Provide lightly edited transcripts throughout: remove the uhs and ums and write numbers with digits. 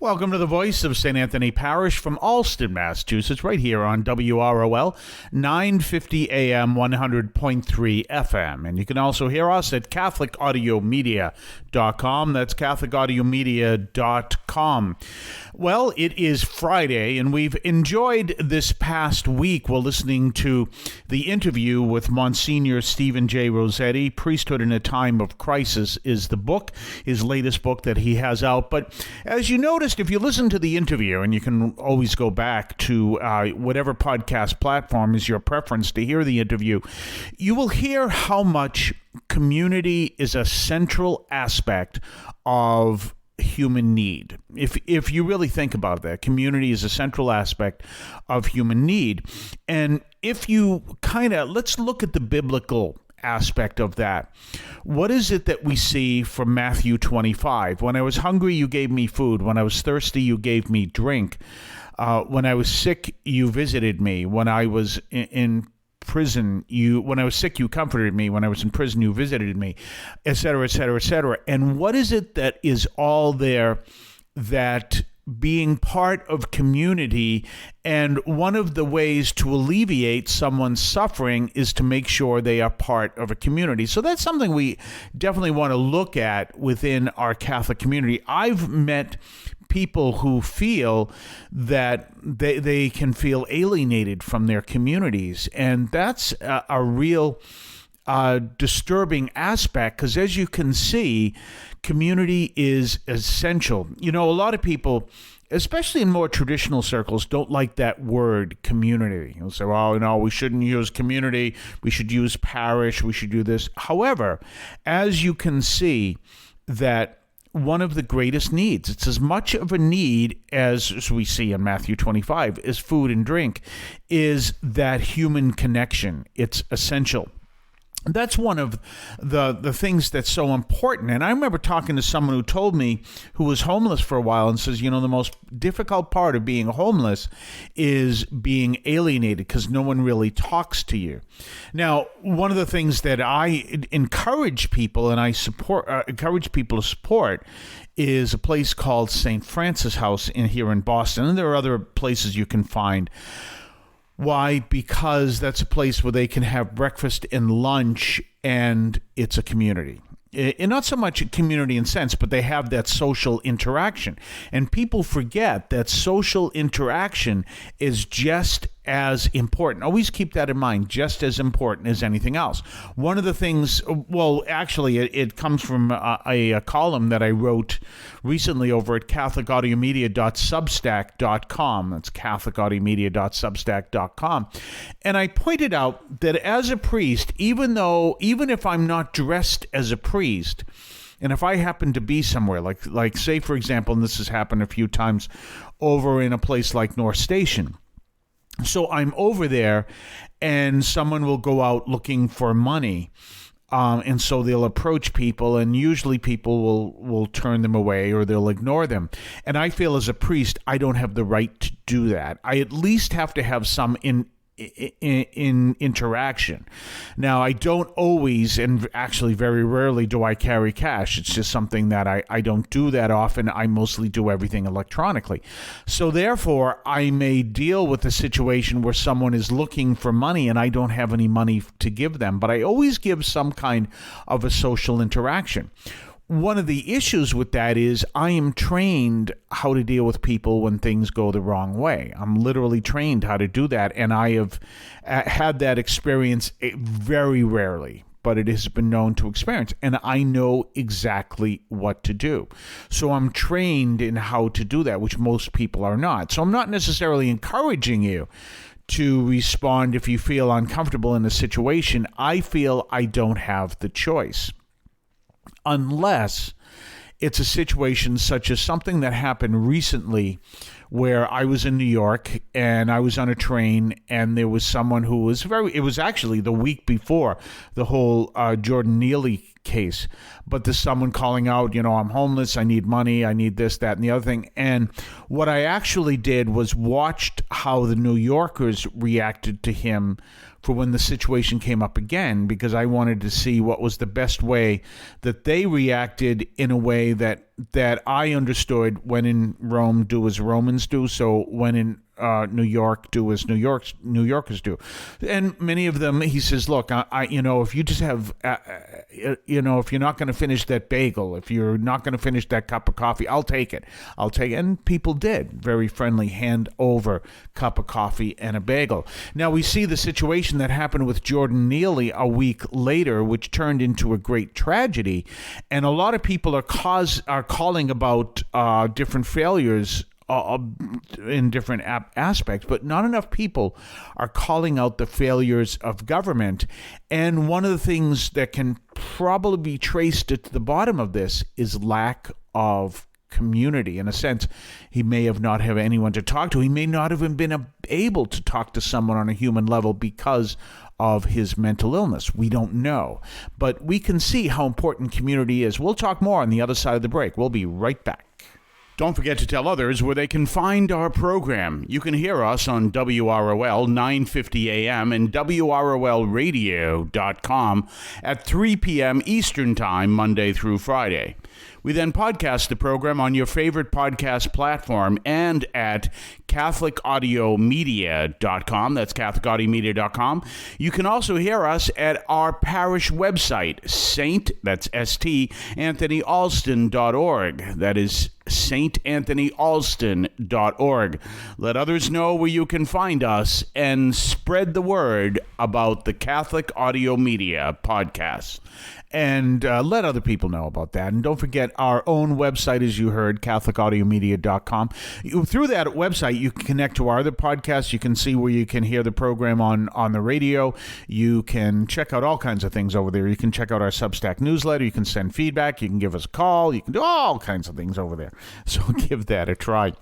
Welcome to the voice of St. Anthony Parish from Allston, Massachusetts, right here on WROL 950 AM 100.3 FM. And you can also hear us at CatholicAudiomedia.com. That's CatholicAudiomedia.com. Well, it is Friday, and we've enjoyed this past week. We're listening to the interview with Monsignor Stephen J. Rossetti. Priesthood in a Time of Crisis is the book, his latest book that he has out. But as you noticed, if you listen to the interview, and you can always go back to whatever podcast platform is your preference to hear the interview, you will hear how much community is a central aspect of human need. If you really think about that, community is a central aspect of human need. And if you let's look at the biblical aspect of that. What is it that we see from Matthew 25? When I was hungry, you gave me food. When I was thirsty, you gave me drink. When I was sick, you visited me. When I was in prison, when I was sick, you comforted me. When I was in prison, you visited me, et cetera, et cetera, et cetera. And what is it that is all there that being part of community, and one of the ways to alleviate someone's suffering is to make sure they are part of a community. So that's something we definitely want to look at within our Catholic community. I've met people who feel that they can feel alienated from their communities, and that's a real disturbing aspect, because as you can see, community is essential. You know, a lot of people, especially in more traditional circles, don't like that word community. They'll say, well, no, we shouldn't use community, we should use parish, we should do this. However, as you can see, that one of the greatest needs, it's as much of a need as we see in Matthew 25, is food and drink, is that human connection. It's essential. That's one of the things that's so important. And I remember talking to someone who told me, who was homeless for a while, and says, you know, the most difficult part of being homeless is being alienated, because no one really talks to you. Now, one of the things that I encourage people, and I encourage people to support, is a place called St. Francis House here in Boston. And there are other places you can find. Why? Because that's a place where they can have breakfast and lunch, and it's a community. And not so much a community in sense, but they have that social interaction. And people forget that social interaction is just as important. Always keep that in mind, just as important as anything else. One of the things, well, actually, it comes from a column that I wrote recently over at CatholicAudiomedia.substack.com. That's CatholicAudiomedia.substack.com. And I pointed out that as a priest, even if I'm not dressed as a priest, and if I happen to be somewhere, like say, for example, and this has happened a few times over in a place like North Station. So I'm over there, and someone will go out looking for money, and so they'll approach people, and usually people will turn them away or they'll ignore them. And I feel as a priest, I don't have the right to do that. I at least have to have some in interaction. Now, I don't always, and actually very rarely, do I carry cash. It's just something that I don't do that often. I mostly do everything electronically. So therefore, I may deal with a situation where someone is looking for money and I don't have any money to give them, but I always give some kind of a social interaction. One of the issues with that is I am trained how to deal with people when things go the wrong way. I'm literally trained how to do that, and I have had that experience very rarely, but it has been known to experience, and I know exactly what to do. So I'm trained in how to do that, which most people are not. So I'm not necessarily encouraging you to respond if you feel uncomfortable in a situation. I feel I don't have the choice. Unless it's a situation such as something that happened recently where I was in New York and I was on a train and there was someone who was it was actually the week before the whole Jordan Neely case, but there's someone calling out, I'm homeless, I need money, I need this, that, and the other thing. And what I actually did was watched how the New Yorkers reacted to him for when the situation came up again, because I wanted to see what was the best way that they reacted in a way that I understood. When in Rome, do as Romans do. So when in New York, do as New Yorkers do. And many of them, he says, look, if you just have, if you're not going to finish that bagel, if you're not going to finish that cup of coffee, I'll take it. And people did very friendly hand over cup of coffee and a bagel. Now we see the situation that happened with Jordan Neely a week later, which turned into a great tragedy. And a lot of people are calling about different failures in different aspects, but not enough people are calling out the failures of government. And one of the things that can probably be traced at the bottom of this is lack of community. In a sense, he may have not have anyone to talk to. He may not have been able to talk to someone on a human level because of his mental illness. We don't know. But we can see how important community is. We'll talk more on the other side of the break. We'll be right back. Don't forget to tell others where they can find our program. You can hear us on WROL 950 AM and WROLradio.com at 3 p.m. Eastern Time, Monday through Friday. We then podcast the program on your favorite podcast platform and at CatholicAudiomedia.com. That's CatholicAudiomedia.com. You can also hear us at our parish website, that's St. AnthonyAlston.org. That is StAnthonyAlston.org. Let others know where you can find us and spread the word about the Catholic Audio Media podcast. And let other people know about that. And don't forget our own website, as you heard, CatholicAudiomedia.com. Through that website, you can connect to our other podcasts. You can see where you can hear the program on the radio. You can check out all kinds of things over there. You can check out our Substack newsletter. You can send feedback. You can give us a call. You can do all kinds of things over there. So give that a try.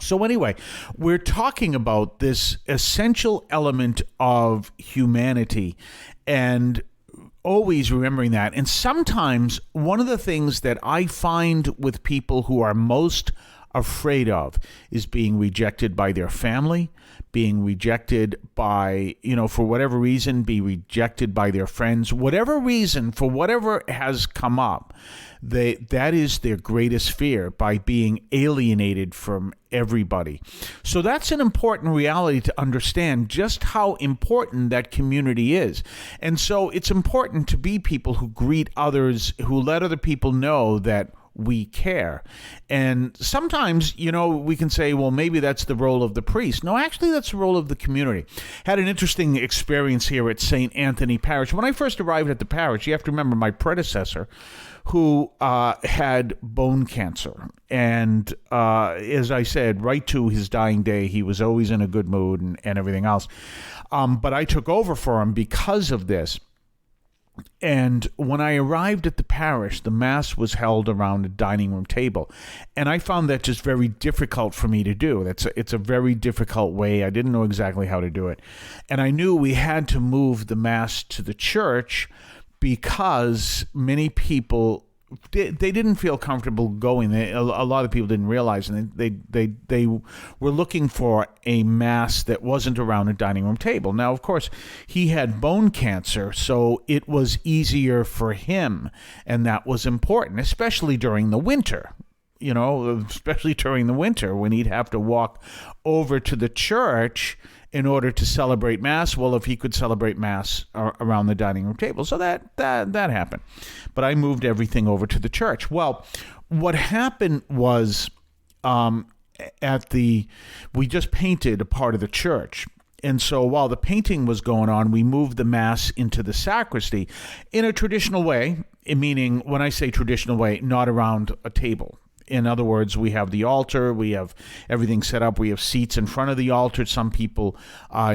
So anyway, we're talking about this essential element of humanity and always remembering that. And sometimes one of the things that I find with people who are most afraid of is being rejected by their family, being rejected by, for whatever reason, be rejected by their friends, whatever reason, for whatever has come up. That is their greatest fear, by being alienated from everybody. So that's an important reality to understand, just how important that community is. And so it's important to be people who greet others, who let other people know that we care. And sometimes, we can say, well, maybe that's the role of the priest. No, actually, that's the role of the community. Had an interesting experience here at St. Anthony Parish. When I first arrived at the parish, you have to remember my predecessor, who had bone cancer. And as I said, right to his dying day, he was always in a good mood and everything else. But I took over for him because of this. And when I arrived at the parish, the Mass was held around a dining room table. And I found that just very difficult for me to do. It's a very difficult way. I didn't know exactly how to do it. And I knew we had to move the Mass to the church because many people, they didn't feel comfortable going. A lot of people didn't realize, and they were looking for a Mass that wasn't around a dining room table. Now, of course, he had bone cancer, so it was easier for him, and that was important, especially during the winter. Especially during the winter when he'd have to walk over to the church in order to celebrate Mass. Well, if he could celebrate Mass around the dining room table. So that happened. But I moved everything over to the church. Well, what happened was we just painted a part of the church. And so while the painting was going on, we moved the Mass into the sacristy in a traditional way, meaning when I say traditional way, not around a table. In other words, we have the altar, we have everything set up, we have seats in front of the altar. Some people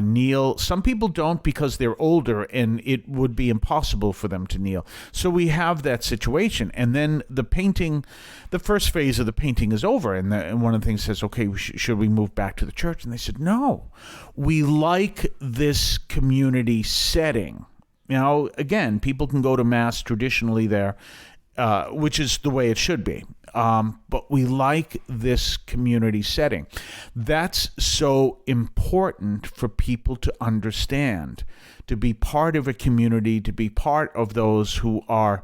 kneel. Some people don't because they're older and it would be impossible for them to kneel. So we have that situation. And then the painting, the first phase of the painting is over. And one of the things says, okay, should we move back to the church? And they said, no, we like this community setting. Again, people can go to Mass traditionally there, which is the way it should be. But we like this community setting. That's so important for people to understand, to be part of a community, to be part of those who are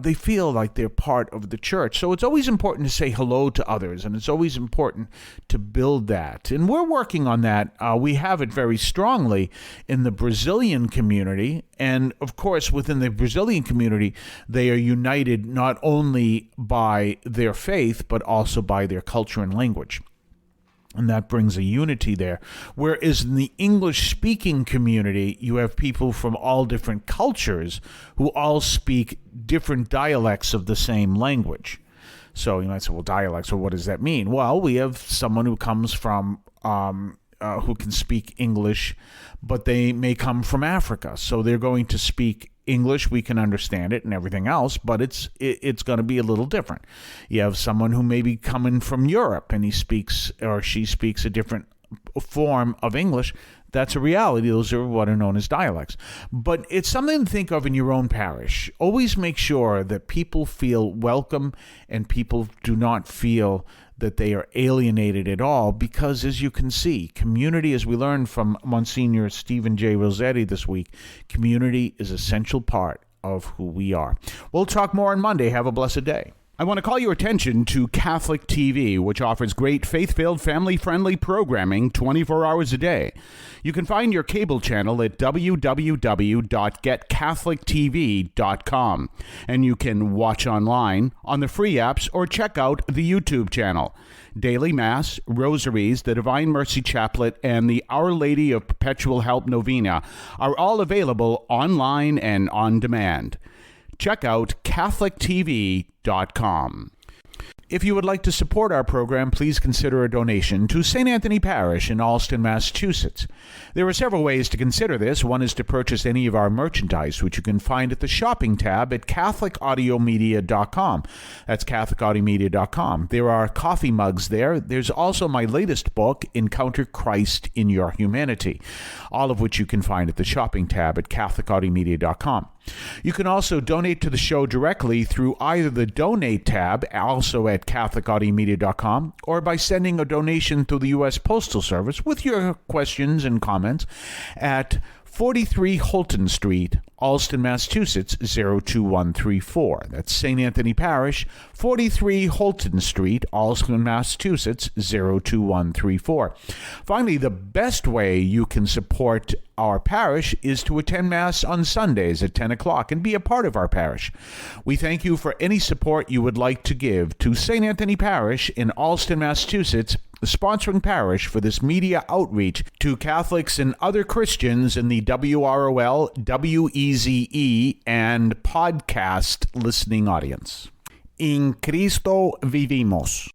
they feel like they're part of the church. So it's always important to say hello to others, and it's always important to build that. And we're working on that. We have it very strongly in the Brazilian community. And of course, within the Brazilian community, they are united not only by their faith, but also by their culture and language. And that brings a unity there. Whereas in the English-speaking community, you have people from all different cultures who all speak different dialects of the same language. So you might say, well, dialects, well, what does that mean? Well, we have someone who comes from, who can speak English, but they may come from Africa. So they're going to speak English, we can understand it and everything else, but it's going to be a little different. You have someone who may be coming from Europe and he speaks or she speaks a different form of English. That's a reality. Those are what are known as dialects. But it's something to think of in your own parish. Always make sure that people feel welcome and people do not feel that they are alienated at all, because as you can see, community, as we learned from Monsignor Stephen J. Rossetti this week, community is an essential part of who we are. We'll talk more on Monday. Have a blessed day. I want to call your attention to Catholic TV, which offers great faith-filled, family-friendly programming 24 hours a day. You can find your cable channel at www.getcatholictv.com, and you can watch online on the free apps or check out the YouTube channel. Daily Mass, Rosaries, the Divine Mercy Chaplet, and the Our Lady of Perpetual Help Novena are all available online and on demand. Check out CatholicTV.com. If you would like to support our program, please consider a donation to St. Anthony Parish in Allston, Massachusetts. There are several ways to consider this. One is to purchase any of our merchandise, which you can find at the shopping tab at CatholicAudiomedia.com. That's CatholicAudiomedia.com. There are coffee mugs there. There's also my latest book, Encounter Christ in Your Humanity, all of which you can find at the shopping tab at CatholicAudiomedia.com. You can also donate to the show directly through either the Donate tab, also at CatholicAudiomedia.com, or by sending a donation through the U.S. Postal Service with your questions and comments at 43 Holton Street, Allston, Massachusetts, 02134. That's St. Anthony Parish, 43 Holton Street, Allston, Massachusetts, 02134. Finally, the best way you can support our parish is to attend Mass on Sundays at 10 o'clock and be a part of our parish. We thank you for any support you would like to give to St. Anthony Parish in Allston, Massachusetts, the sponsoring parish for this media outreach to Catholics and other Christians in the WROL, WEZE, and podcast listening audience. In Cristo vivimos.